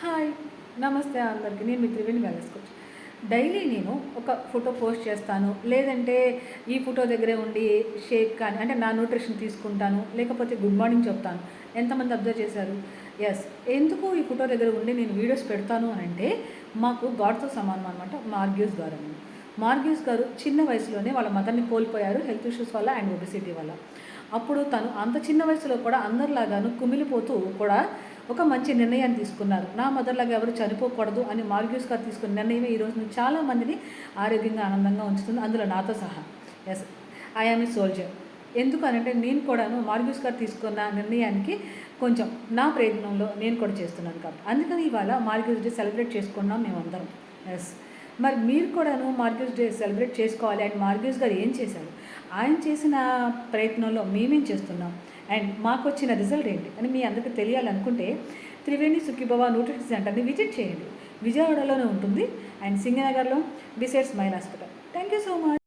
Hi, నమస్తే అందరికీ. నేను మీ త్రివేణి వెల్నెస్ కోచ్. డైలీ నేను ఒక ఫోటో పోస్ట్ చేస్తాను, లేదంటే ఈ ఫోటో దగ్గరే ఉండి షేక్ కానీ అంటే నా న్యూట్రిషన్ తీసుకుంటాను, లేకపోతే గుడ్ మార్నింగ్ చెప్తాను. ఎంతమంది అబ్జర్వ్ చేశారు? ఎస్. ఎందుకు ఈ ఫోటో దగ్గర ఉండి నేను వీడియోస్ పెడతాను అని అంటే, మాకు గాడ్తో సమానం అనమాట. మార్గ్యూస్ గారు అని. మార్గ్యూస్ గారు చిన్న వయసులోనే వాళ్ళ మదర్ని కోల్పోయారు హెల్త్ ఇష్యూస్ వల్ల అండ్ ఒబెసిటీ వల్ల. అప్పుడు తను అంత చిన్న వయసులో కూడా అందరిలాగాను కుమిలిపోతూ కూడా ఒక మంచి నిర్ణయాన్ని తీసుకున్నారు. నా మదర్లాగా ఎవరు చనిపోకూడదు అని మార్గ్యూస్ గారు తీసుకున్న నిర్ణయమే ఈరోజు నేను చాలామందిని ఆరోగ్యంగా ఆనందంగా ఉంచుతుంది, అందులో నాతో సహా. Yes, I am a soldier. ఎందుకు అనంటే నేను కూడాను మార్గ్యూస్ గారు తీసుకున్న నిర్ణయానికి కొంచెం నా ప్రయత్నంలో నేను కూడా చేస్తున్నాను కాబట్టి. అందుకని ఇవాళ మార్గ్యూస్ డే సెలబ్రేట్ చేసుకున్నాం మేమందరం. ఎస్, మరి మీరు కూడాను మార్గ్యూస్ డే సెలబ్రేట్ చేసుకోవాలి. అండ్ మార్గ్యూస్ గారు ఏం చేశారు, ఆయన చేసిన ప్రయత్నంలో మేమేం చేస్తున్నాం అండ్ మాకు వచ్చిన రిజల్ట్ ఏంటి అని మీ అందరికీ తెలియాలనుకుంటే త్రివేణి సుఖీభవ న్యూట్రిషన్ సెంటర్ని విజిట్ చేయండి. విజయవాడలోనే ఉంటుంది అండ్ సింగనగర్లో beside smile hospital. Thank you so much.